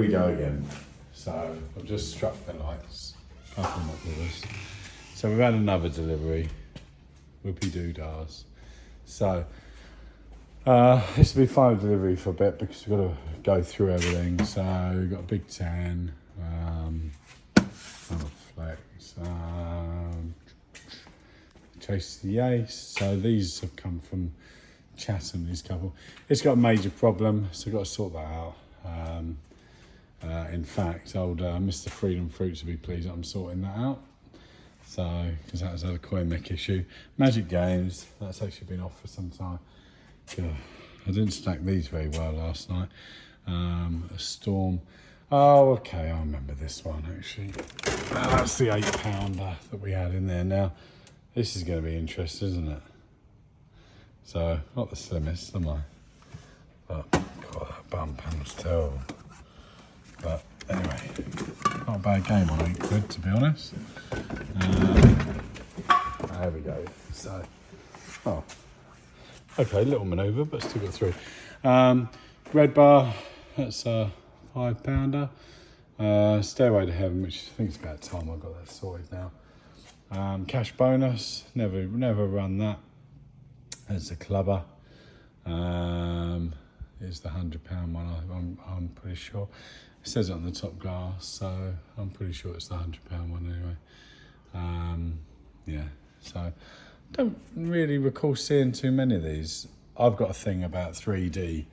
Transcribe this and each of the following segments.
we go again. So I've just struck the lights. Can't come up with this. So we've had another delivery. Whoopie doo-dahs. So this will be final delivery for a bit because we've got to go through everything. So we've got a Big 10, Flex, Chase the Ace. So these have come from Chatham, these couple. It's got a major problem, so we've got to sort that out. In fact, old Mr. Freedom Fruits will be pleased that I'm sorting that out. So, because that was a coin mech issue. Magic Games, that's actually been off for some time. God, I didn't stack these very well last night. A Storm. Oh, okay, I remember this one actually. That's the £8 that we had in there. Now, this is going to be interesting, isn't it? So, not the slimmest, am I? But, God, that bum panel's terrible. But anyway, not a bad game on £8, to be honest. There we go. So, oh, okay, little manoeuvre, but still got through. Red bar, that's a £5. Stairway to Heaven, which I think it's about time I got that sorted now. Cash bonus, never run that. There's a clubber. It's the £100 one, I'm pretty sure. It says it on the top glass, so I'm pretty sure it's the £100 one anyway. Yeah, so don't really recall seeing too many of these. I've got a thing about 3D.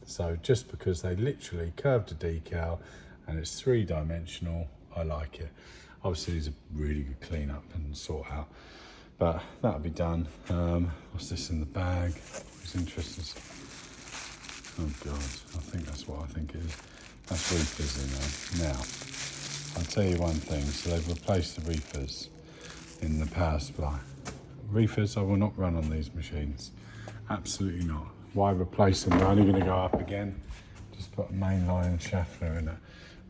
So just because they literally curved a decal and it's 3-dimensional, I like it. Obviously, these are really good clean up and sort out, but that'll be done. What's this in the bag? It's interesting. Oh God, I think that's what I think it is. That's reefers in there. Now, I'll tell you one thing. So they've replaced the reefers in the power supply. Reefers, I will not run on these machines. Absolutely not. Why replace them? We're only going to go up again. Just put a mainline Schaffner in it.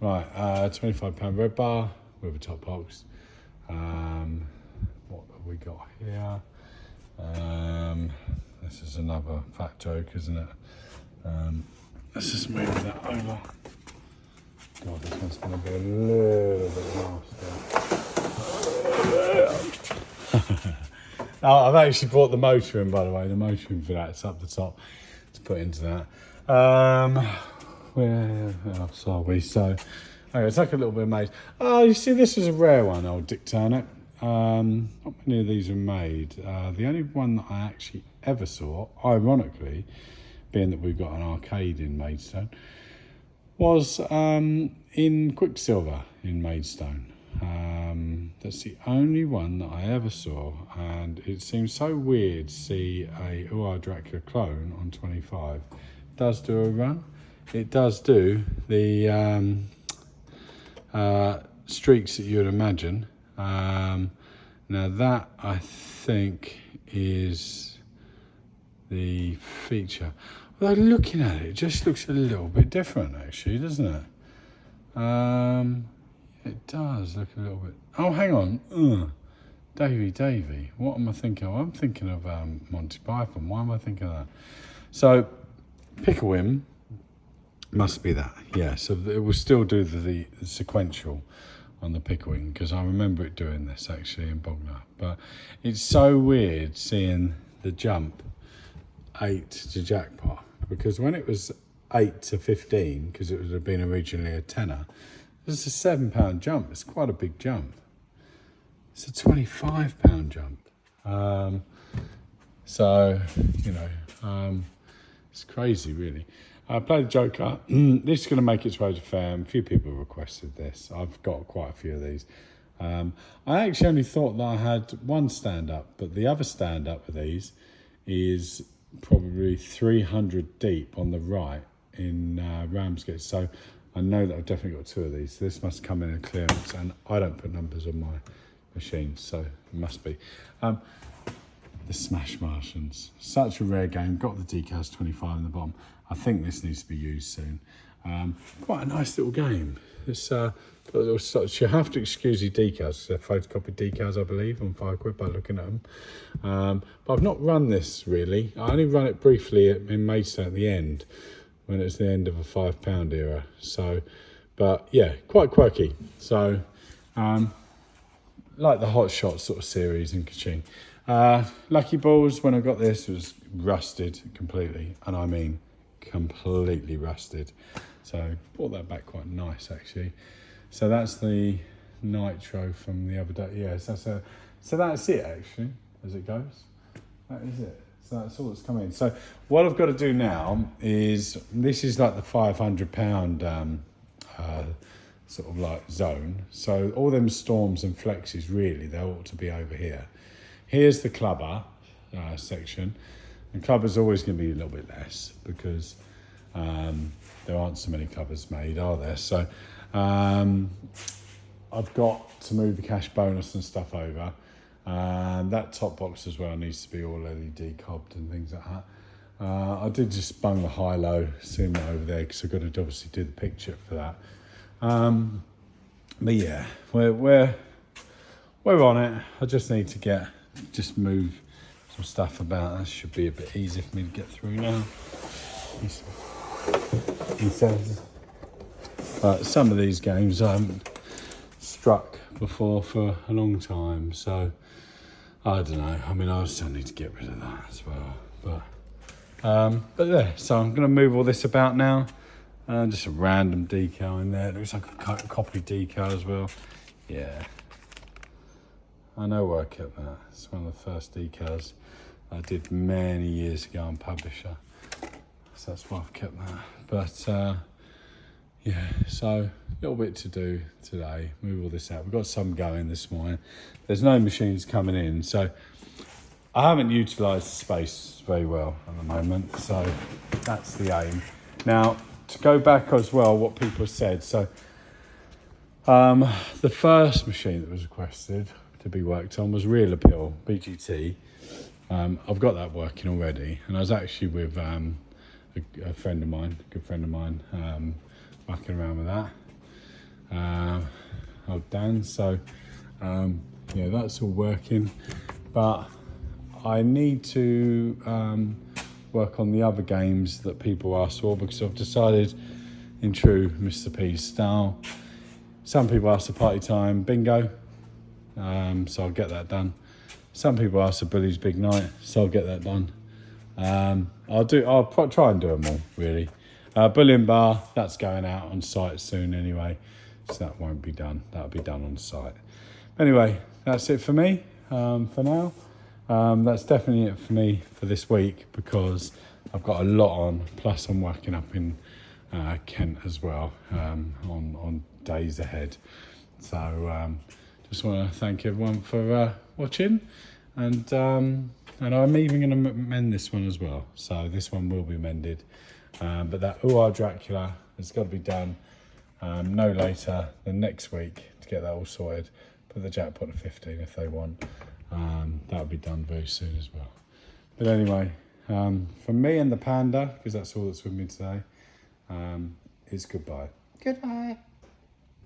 Right, £25 red bar with a top box. What have we got here? This is another fat joke, isn't it? Let's just move that over. God, this one's going to be a little bit nasty. Oh, I've actually brought the motor in, by the way. The motor in for that, it's up the top to put into that. Where else are we? So, okay, it's like a little bit of maze. Oh, you see, this is a rare one, old Dick Turner. Not many of these are made. The only one that I actually ever saw, ironically, being that we've got an arcade in Maidstone, was in Quicksilver in Maidstone. That's the only one that I ever saw, and it seems so weird to see a UR Dracula clone on 25. It does do a run. It does do the streaks that you would imagine. Now that I think is the feature. Although looking at it, it just looks a little bit different actually, doesn't it? It does look a little bit. Oh, hang on. Davy. What am I thinking of? I'm thinking of Monty Python. Why am I thinking of that? So, Pickawim must be that. Yeah, so it will still do the sequential on the Pickawing, because I remember it doing this actually in Bognor. But it's so weird seeing the jump 8 to jackpot, because when it was 8 to 15, because it would have been originally a tenner, it's a £7 jump. It's quite a big jump. It's a £25 jump. So, you know, it's crazy, really. I played the Joker. This is going to make its way to fam. A few people requested this. I've got quite a few of these. I actually only thought that I had one stand-up, but the other stand-up of these is probably 300 deep on the right in Ramsgate. So I know that I've definitely got two of these. This must come in a clearance, and I don't put numbers on my machine, so it must be. The Smash Martians, such a rare game. Got the decals 25 in the bottom. I think this needs to be used soon. Quite a nice little game. It's got a little sort. You have to excuse the decals. They're photocopied decals, I believe, on £5 by looking at them. But I've not run this really. I only run it briefly in Maidstone at the end when it's the end of a £5 era. So, but yeah, quite quirky. So, like the Hot Shot sort of series in Kaching. Lucky Balls, when I got this, was rusted completely, and I mean completely rusted. So brought that back quite nice actually. So that's the Nitro from the other day. Yes, so that's it actually, as it goes. That is it. So that's all that's come in. So what I've got to do now is, this is like the £500 sort of like zone. So all them Storms and Flexes, really, they ought to be over here. Here's the clubber section. And clubber's always going to be a little bit less because there aren't so many clubbers made, are there? So I've got to move the cash bonus and stuff over. That top box as well needs to be all LED cobbed and things like that. I did just bung the high-low cinema over there because I've got to obviously do the picture for that. But yeah, we're on it. I just need to move some stuff about. That should be a bit easy for me to get through now. He says, some of these games I haven't struck before for a long time, so I don't know. I mean, I still need to get rid of that as well. But yeah, so I'm going to move all this about now. Just a random decal in there. It looks like a copy decal as well. Yeah, I know where I kept that. It's one of the first decals I did many years ago on Publisher. So that's why I've kept that. But yeah, so a little bit to do today. Move all this out. We've got some going this morning. There's no machines coming in, so I haven't utilised the space very well at the moment. So that's the aim. Now, to go back as well, what people have said. So the first machine that was requested to be worked on was Real Appeal, BGT. I've got that working already, and I was actually with a friend of mine, a good friend of mine, mucking around with that. Old Dan. So yeah, that's all working, but I need to work on the other games that people asked for, because I've decided, in true Mr. P style, some people ask for Party Time Bingo, so I'll get that done. Some people ask for Billy's Big Night, so I'll get that done. I'll try and do them all, really. Bullion Bar, that's going out on site soon anyway, so that won't be done. That'll be done on site. Anyway, that's it for me for now. That's definitely it for me for this week, because I've got a lot on. Plus, I'm working up in Kent as well on days ahead. So just want to thank everyone for watching, and I'm even going to mend this one as well. So this one will be mended, but that Ooh Dracula has got to be done no later than next week to get that all sorted. Put the jackpot at 15 if they want. That'll be done very soon as well. But anyway, from me and the panda, because that's all that's with me today, it's goodbye. Goodbye.